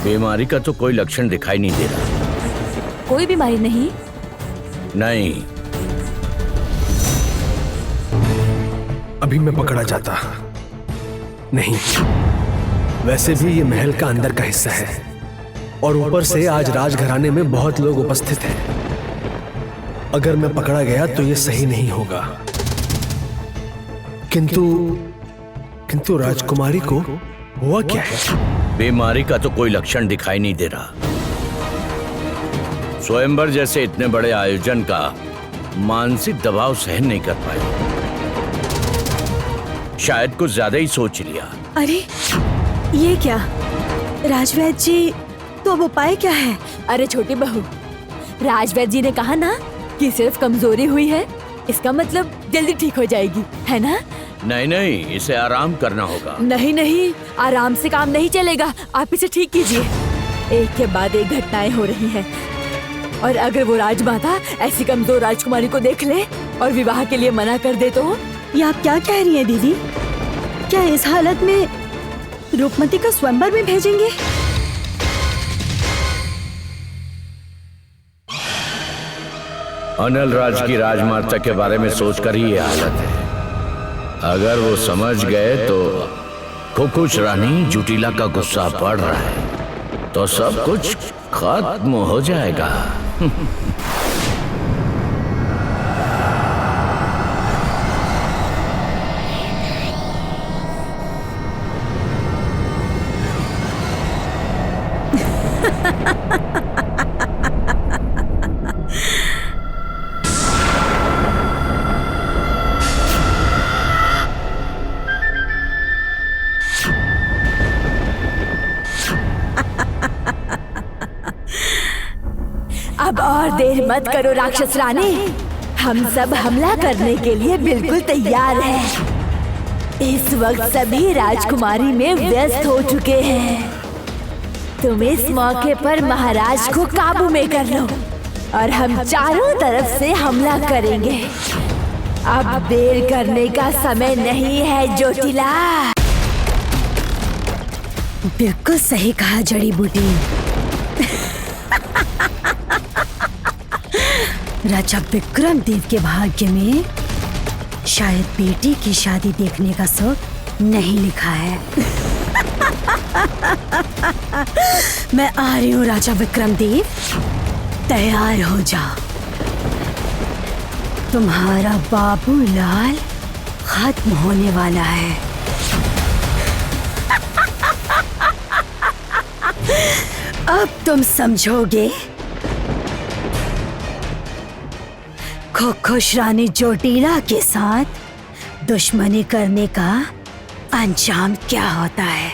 बीमारी का तो कोई लक्षण दिखाई नहीं दे रहा। कोई बीमारी नहीं? नहीं। अभी मैं पकड़ा जाता नहीं। वैसे भी ये महल का अंदर का हिस्सा है और ऊपर से आज राजघराने में बहुत लोग उपस्थित हैं। अगर मैं पकड़ा गया तो ये सही नहीं होगा। किंतु राजकुमारी को हुआ क्या है? बीमारी का तो कोई लक्षण दिखाई नहीं दे रहा। स्वयंवर जैसे इतने बड़े आयोजन का मानसिक दबाव सहन नहीं कर पाए। शायद कुछ ज्यादा ही सोच लिया। अरे ये क्या राजवैद्य जी, तो अब उपाय क्या है? अरे छोटी बहू, राजवैद्य जी ने कहा ना कि सिर्फ कमजोरी हुई है, इसका मतलब जल्दी ठीक हो जाएगी, है ना? नहीं नहीं, इसे आराम करना होगा। नहीं नहीं, आराम से काम नहीं चलेगा। आप इसे ठीक कीजिए। एक के बाद एक घटनाएं हो रही हैं और अगर वो राजमाता ऐसी कमजोर राजकुमारी को देख ले और विवाह के लिए मना कर दे तो? ये आप क्या कह रही हैं दीदी? क्या इस हालत में रूपमती का स्वयंवर में भेजेंगे? अनल राज की राजमाता के बारे में सोचकर ही ये हालत है। अगर वो समझ गए तो खुकुश रानी जुटीला का गुस्सा बढ़ रहा है तो सब कुछ खत्म हो जाएगा। अब और देर मत करो राक्षस रानी, हम सब हमला करने के लिए बिल्कुल तैयार हैं। इस वक्त सभी राजकुमारी में व्यस्त हो चुके हैं। तुम इस मौके पर महाराज को काबू में कर लो और हम चारों तरफ से हमला करेंगे। अब देर करने का समय नहीं है जोटिला। बिल्कुल सही कहा जड़ी बूटी। राजा विक्रम देव के भाग्य में शायद बेटी की शादी देखने का सुख नहीं लिखा है। मैं आ रही हूँ राजा विक्रम देव, तैयार हो जाओ। तुम्हारा बाबूलाल खत्म होने वाला है। अब तुम समझोगे खुश रानी जोटीला के साथ दुश्मनी करने का अंजाम क्या होता है।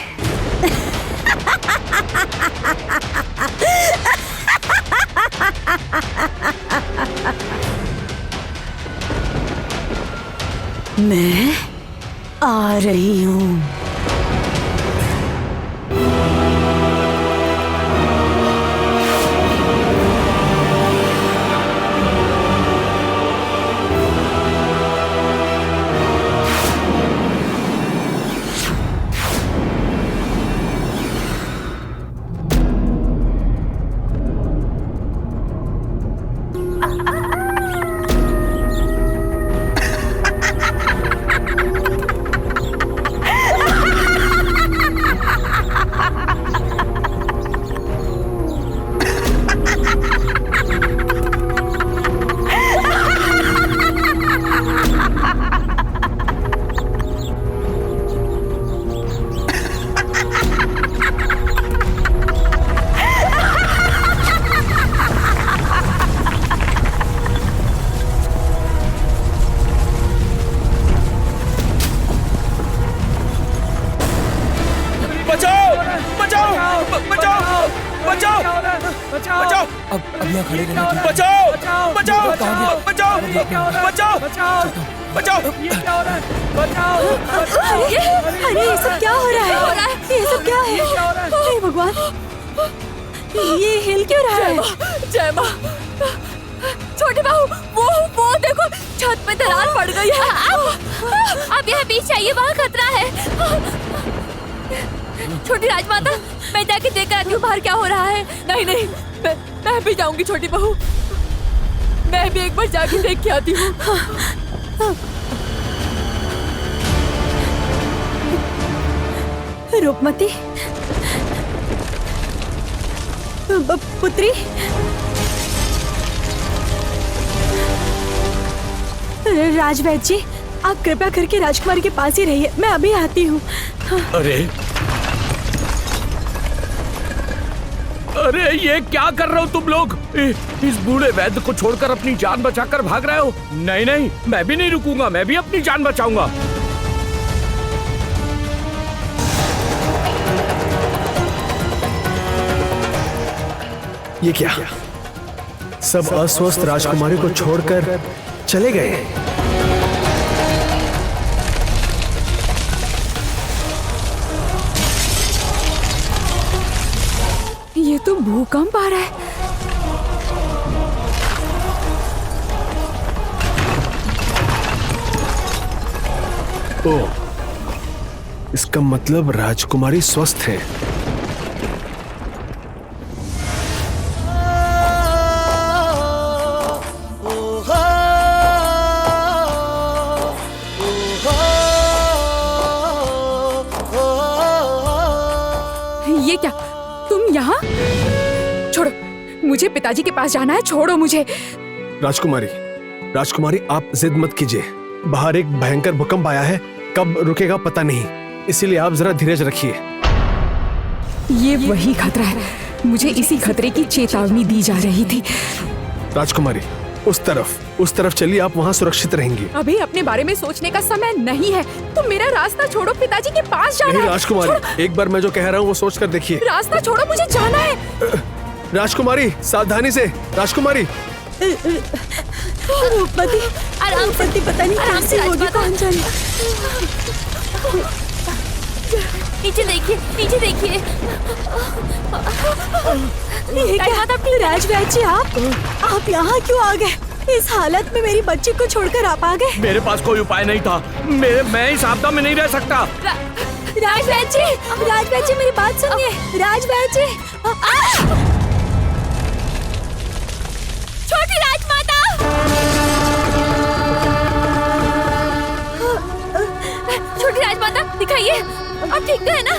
मैं आ रही हूँ। अब यहाँ खड़े रहना। बचाओ बचाओ बचाओ बचाओ बचाओ। अरे ये सब क्या हो रहा है? ये सब क्या है? हे भगवान, ये हिल क्यों रहा है? जय माँ। छोटे बहू, वो देखो छत पे दरार पड़ गई है। अब यह बीच चाहिए, वहाँ खतरा है। छोटी राजमाता, मैं जाके देख कर आती हूँ बाहर क्या हो रहा है। नहीं नहीं, मैं भी जाऊंगी छोटी बहू, मैं भी एक बार जाके देख के आती हूँ। रूपमती, पुत्री, राजवैद्य जी, आप कृपया करके राजकुमारी के पास ही रहिए, मैं अभी आती हूँ। अरे ये क्या कर रहे हो तुम लोग? इस बूढ़े वैद्य को छोड़कर अपनी जान बचाकर भाग रहे हो? नहीं नहीं, मैं भी नहीं रुकूंगा, मैं भी अपनी जान बचाऊंगा। ये क्या? सब अस्वस्थ राजकुमारी को छोड़कर चले गए। ये तो भूकंप आ रहा है। ओह, इसका मतलब राजकुमारी स्वस्थ है। ये क्या, तुम यहाँ? छोड़ो, मुझे पिताजी के पास जाना है, छोड़ो मुझे। राजकुमारी, राजकुमारी, आप जिद मत कीजिए। बाहर एक भयंकर भूकंप आया है, कब रुकेगा पता नहीं, इसीलिए आप जरा धीरज रखिए। ये वही खतरा है, मुझे इसी खतरे की चेतावनी दी जा रही थी। राजकुमारी, उस तरफ चलिए, आप वहाँ सुरक्षित रहेंगी। अभी अपने बारे में सोचने का समय नहीं है, तुम मेरा रास्ता छोड़ो, पिताजी के पास जाना है। राजकुमारी, एक बार मैं जो कह रहा हूँ वो सोच कर देखिए। रास्ता छोड़ो, मुझे जाना है। राजकुमारी, सावधानी से। राजकुमारी, रूपमती, आराम से, पता नहीं कैसे होगी, कौन जाने। नीचे देखिए, नीचे देखिए। राजवैद्य जी, आप यहाँ क्यों आ गए? इस हालत में मेरी बच्ची को छोड़कर आप आ गए? मेरे पास कोई उपाय नहीं था, मैं इस आपदा में नहीं रह सकता। राजवैद्य जी, मेरी बात सुनिए। राजवैद्य जी, छोटी राजमाता, छोटी राजमाता, दिखाइए, आप ठीक तो है ना?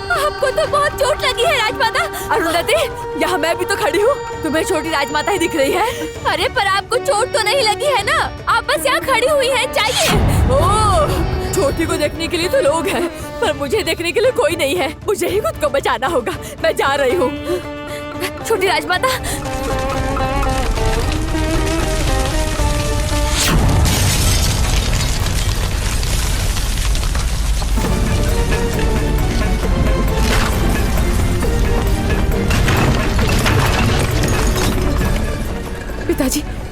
आपको तो बहुत चोट लगी है राजमाता। अरुंधति, यहाँ मैं भी तो खड़ी हूँ, तुम्हें छोटी राजमाता ही दिख रही है। अरे पर आपको चोट तो नहीं लगी है ना? आप बस यहाँ खड़ी हुई हैं, चाहिए। ओह, छोटी को देखने के लिए तो लोग हैं, पर मुझे देखने के लिए कोई नहीं है। मुझे ही खुद को बचाना होगा, मैं जा रही हूँ। छोटी राजमाता,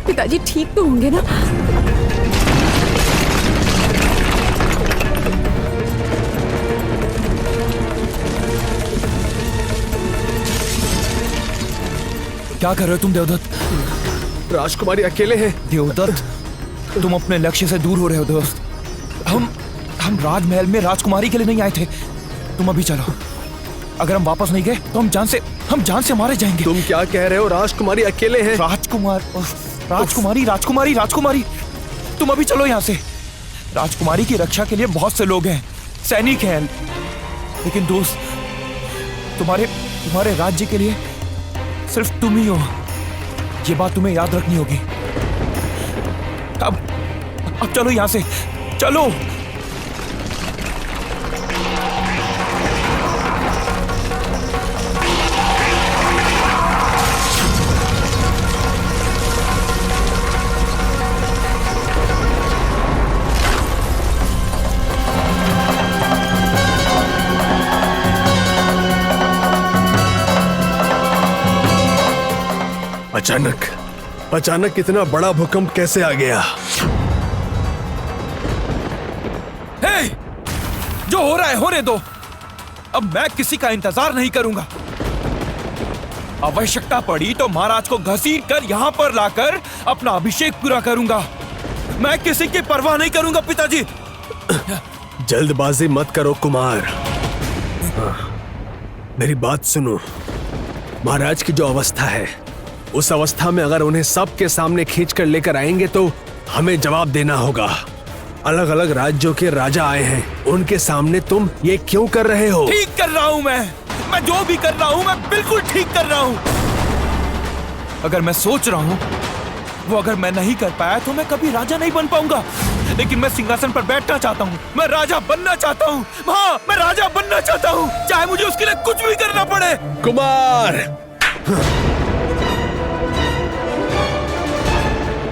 पिताजी ठीक तो होंगे ना? क्या कर रहे हो तुम देवदत्त? राजकुमारी अकेले हैं। देवदत्त, तुम अपने लक्ष्य से दूर हो रहे हो दोस्त। हम राजमहल में राजकुमारी के लिए नहीं आए थे। तुम अभी चलो, अगर हम वापस नहीं गए तो हम जान से मारे जाएंगे। तुम क्या कह रहे हो? राजकुमारी अकेले हैं। राजकुमारी, तुम अभी चलो यहाँ से। राजकुमारी की रक्षा के लिए बहुत से लोग हैं, सैनिक हैं, लेकिन दोस्त, तुम्हारे राज्य के लिए सिर्फ तुम ही हो। ये बात तुम्हें याद रखनी होगी। अब चलो यहाँ से, चलो। अचानक इतना बड़ा भूकंप कैसे आ गया? हे, जो हो रहा है होने दो। अब मैं किसी का इंतजार नहीं करूंगा। आवश्यकता पड़ी तो महाराज को घसीट कर यहाँ पर लाकर अपना अभिषेक पूरा करूंगा। मैं किसी की परवाह नहीं करूंगा पिताजी। जल्दबाजी मत करो कुमार। मेरी बात सुनो। महाराज की जो अवस्था है, उस अवस्था में अगर उन्हें सबके सामने खींच कर लेकर आएंगे तो हमें जवाब देना होगा। अलग अलग राज्यों के राजा आए हैं, उनके सामने तुम ये क्यों कर रहे हो? ठीक कर रहा हूँ मैं जो भी कर रहा हूँ मैं बिल्कुल ठीक कर रहा हूँ। अगर मैं सोच रहा हूँ वो अगर मैं नहीं कर पाया तो मैं कभी राजा नहीं बन पाऊंगा, लेकिन मैं सिंहासन पर बैठना चाहता हूँ, मैं राजा बनना चाहता हूँ। हाँ, मैं राजा बनना चाहता हूँ, चाहे मुझे उसके लिए कुछ भी करना पड़े। कुमार,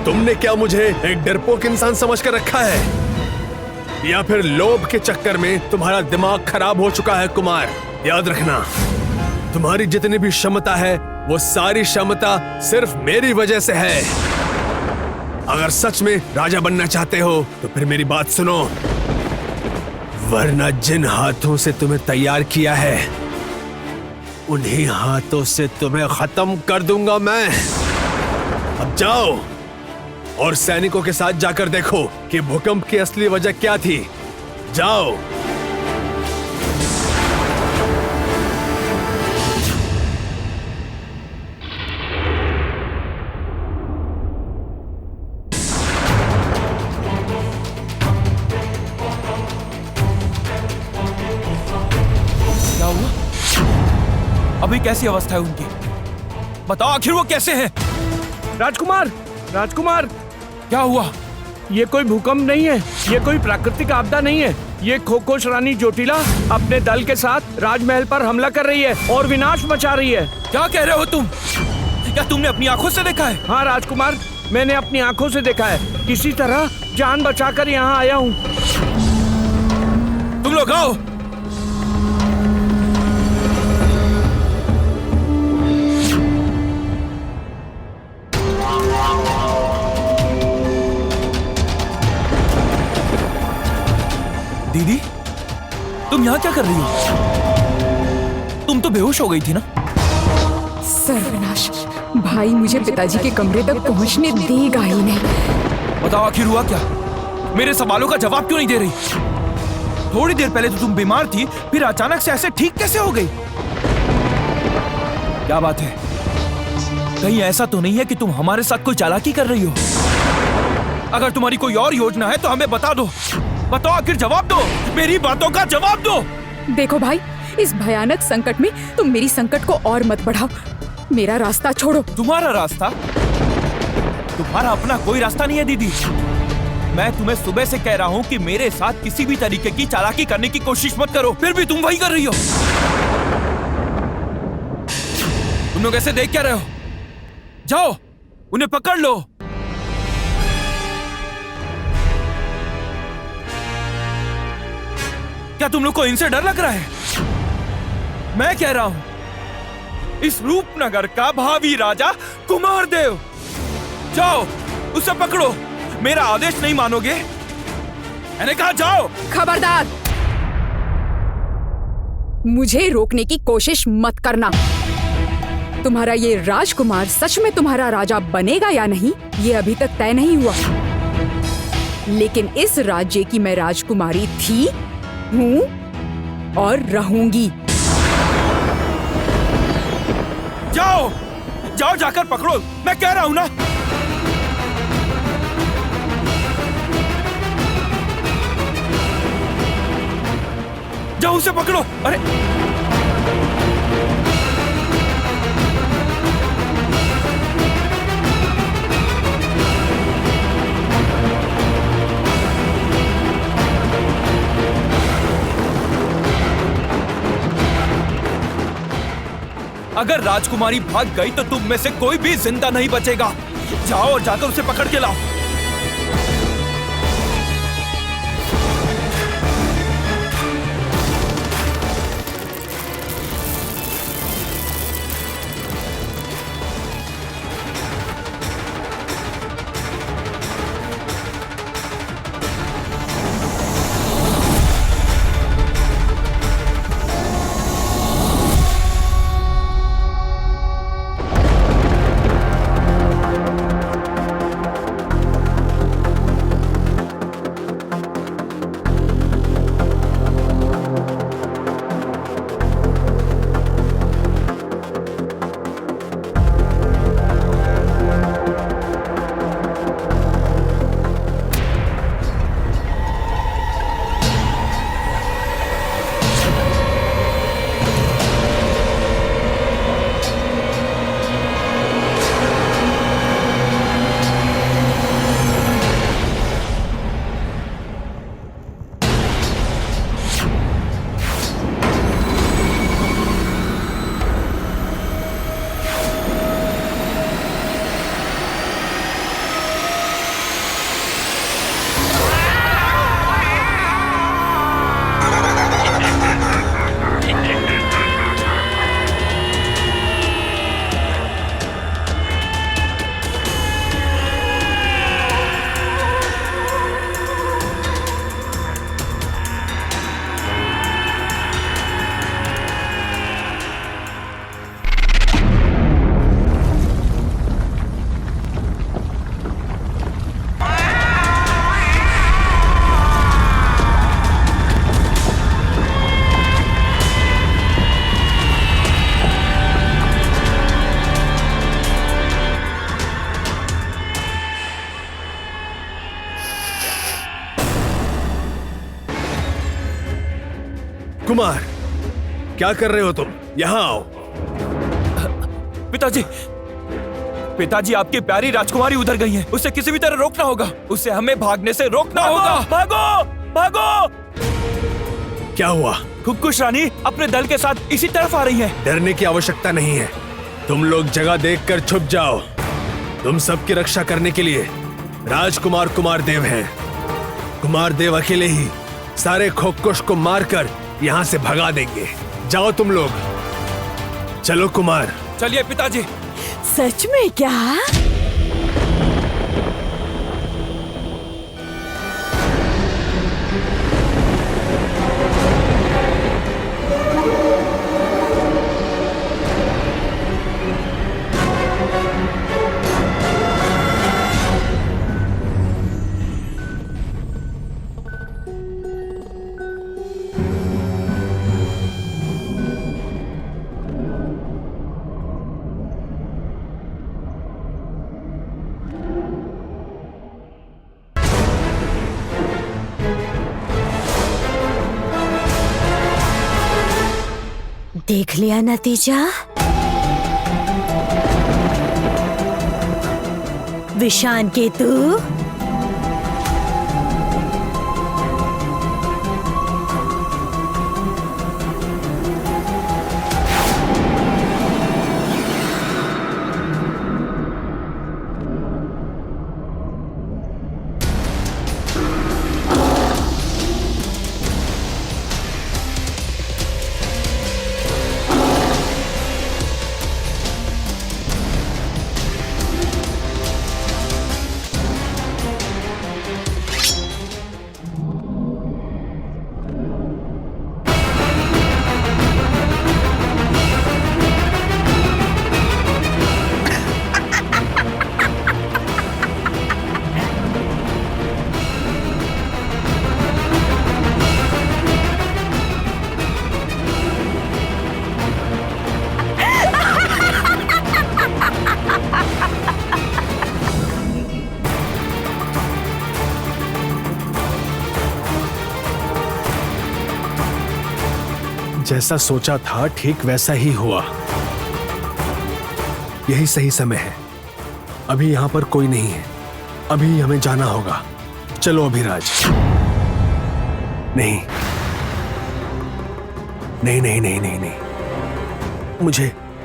तुमने क्या मुझे एक डरपोक इंसान समझ कर रखा है, या फिर लोभ के चक्कर में तुम्हारा दिमाग खराब हो चुका है? कुमार, याद रखना, तुम्हारी जितनी भी क्षमता है वो सारी क्षमता सिर्फ मेरी वजह से है। अगर सच में राजा बनना चाहते हो तो फिर मेरी बात सुनो, वरना जिन हाथों से तुम्हें तैयार किया है उन्हीं हाथों से तुम्हें खत्म कर दूंगा मैं। अब जाओ और सैनिकों के साथ जाकर देखो कि भूकंप की असली वजह क्या थी। जाओ। क्या हुआ? अभी कैसी अवस्था है उनकी? बताओ आखिर वो कैसे हैं? राजकुमार, राजकुमार, क्या हुआ? ये कोई भूकंप नहीं है, ये कोई प्राकृतिक आपदा नहीं है। ये खोखोश रानी जोटिला अपने दल के साथ राजमहल पर हमला कर रही है और विनाश मचा रही है। क्या कह रहे हो तुम? क्या तुमने अपनी आंखों से देखा है? हाँ राजकुमार, मैंने अपनी आंखों से देखा है। किसी तरह जान बचाकर यहाँ आया हूँ। तुम लोग आओ। दीदी, तुम यहाँ क्या कर रही हो? तुम तो बेहोश हो गई थी ना? सर्वनाश, भाई मुझे पिताजी के कमरे तक पहुंचने देगा ही नहीं। बताओ आखिर हुआ क्या? मेरे सवालों का जवाब क्यों नहीं दे रही? थोड़ी देर पहले तो तुम बीमार थी, फिर अचानक से ऐसे ठीक कैसे हो गई? क्या बात है? कहीं ऐसा तो नहीं है कि तुम हमारे साथ कोई चालाकी कर रही हो? अगर तुम्हारी कोई और योजना है तो हमें बता दो। बताओ आखिर, जवाब दो, मेरी बातों का जवाब दो। देखो भाई, इस भयानक संकट में तुम मेरी संकट को और मत बढ़ाओ। मेरा रास्ता छोड़ो। तुम्हारा रास्ता? तुम्हारा अपना कोई रास्ता नहीं है दीदी। मैं तुम्हें सुबह से कह रहा हूँ कि मेरे साथ किसी भी तरीके की चालाकी करने की कोशिश मत करो, फिर भी तुम वही कर रही हो। तुम लोग ऐसे देख क्या रहे हो? जाओ, उन्हें पकड़ लो। क्या तुम लोग को इनसे डर लग रहा है? मैं कह रहा हूं, इस रूपनगर का भावी राजा कुमारदेव। जाओ, उसे पकड़ो। मेरा आदेश नहीं मानोगे? मैंने कहा जाओ। खबरदार, मुझे रोकने की कोशिश मत करना। तुम्हारा ये राजकुमार सच में तुम्हारा राजा बनेगा या नहीं, ये अभी तक तय नहीं हुआ। लेकिन इस राज्य की मैं राजकुमारी थी, हूं और रहूंगी। जाओ, जाओ, जाकर पकड़ो। मैं कह रहा हूं ना। जाओ, उसे पकड़ो। अरे अगर राजकुमारी भाग गई तो तुम में से कोई भी जिंदा नहीं बचेगा। जाओ और जाकर उसे पकड़ के लाओ। कुमार, क्या कर रहे हो तुम? यहाँ आओ। पिताजी, पिताजी, आपकी प्यारी राजकुमारी उधर गई है। उसे किसी भी तरह रोकना होगा। उसे हमें भागने से रोकना होगा। भागो, भागो! क्या हुआ? खुक्कुश रानी अपने दल के साथ इसी तरफ आ रही है। डरने की आवश्यकता नहीं है। तुम लोग जगह देखकर छुप जाओ। तुम सबकी रक्षा करने के लिए राजकुमार कुमारदेव हैं। कुमारदेव अकेले ही सारे खुक्कुश को मारकर यहाँ से भगा देंगे। जाओ तुम लोग, चलो कुमार। चलिए पिताजी। सच में क्या? देख लिया नतीजा? विशान केतु, जैसा सोचा था ठीक वैसा ही हुआ। यही सही समय है। अभी यहाँ पर कोई नहीं है। अभी हमें जाना होगा। चलो अभिराज। नहीं नहीं नहीं नहीं नहीं नहीं,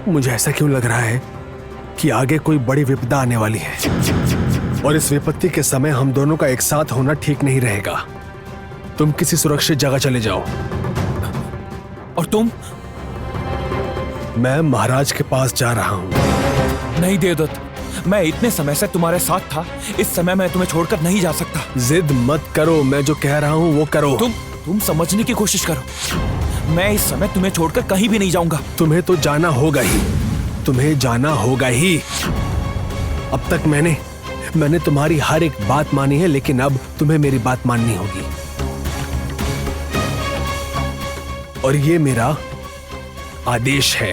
मुझे ऐसा क्यों लग रहा है कि आगे कोई बड़ी विपदा आने वाली है और इस विपत्ति के समय हम दोनों का एक साथ होना ठीक नहीं रहेगा। तुम किसी सुरक्षित जगह चले जाओ। और तुम? मैं महाराज के पास जा रहा हूँ। नहीं देवदत्त, मैं इतने समय से तुम्हारे साथ था। इस समय मैं तुम्हें छोड़कर नहीं जा सकता। जिद मत करो, मैं जो कह रहा हूँ वो करो। तुम समझने की कोशिश करो। मैं इस समय तुम्हें छोड़कर कहीं भी नहीं जाऊंगा। तुम्हें तो जाना होगा ही। तुम्हें जाना होगा ही। अब तक मैंने तुम्हारी हर एक बात मानी है, लेकिन अब तुम्हें मेरी बात माननी होगी। और ये मेरा आदेश है।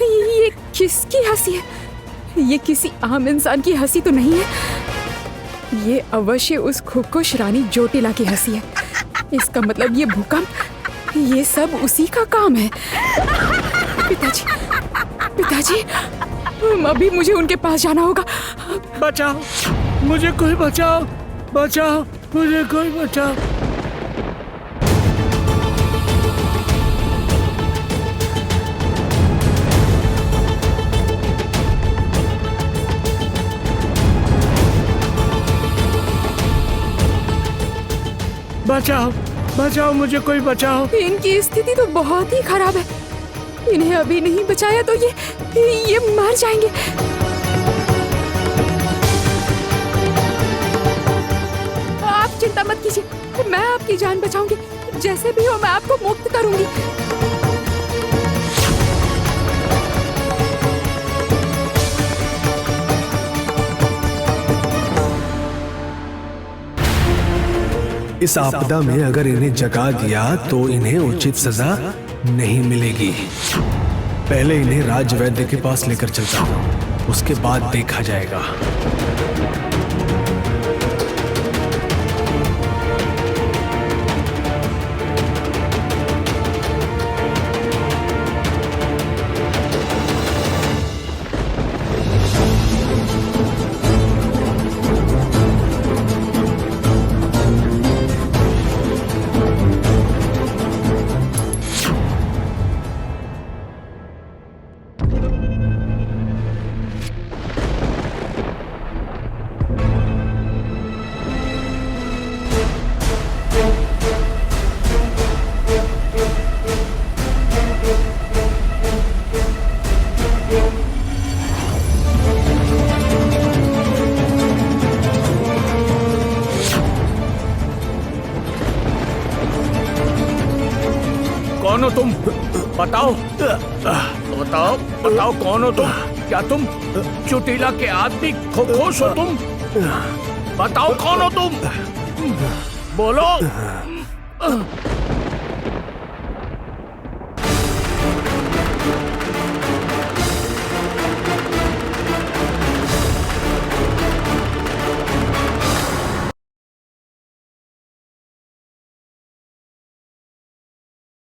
ये किसकी हंसी है? ये किसी आम इंसान की हंसी तो नहीं है। ये अवश्य उस खुक्कुश रानी जोटिला की हंसी है। इसका मतलब ये भूकंप, ये सब उसी का काम है। पिताजी, अभी मुझे उनके पास जाना होगा। बचाओ मुझे, कोई बचाओ, बचाओ मुझे, कोई बचाओ। बचाओ, बचाओ मुझे, कोई बचाओ। इनकी स्थिति तो बहुत ही खराब है। इन्हें अभी नहीं बचाया तो ये मर जाएंगे। आप चिंता मत कीजिए, मैं आपकी जान बचाऊंगी। जैसे भी हो मैं आपको मुक्त करूंगी। इस आपदा में अगर इन्हें जगा दिया तो इन्हें उचित सजा नहीं मिलेगी। पहले इन्हें राज वैद्य के पास लेकर चलता हूँ, उसके बाद देखा जाएगा। कौन हो तुम? बताओ बताओ बताओ, कौन हो तुम? क्या तुम चुटीला के आदमी खो-खोश हो तुम? बताओ कौन हो तुम? बोलो।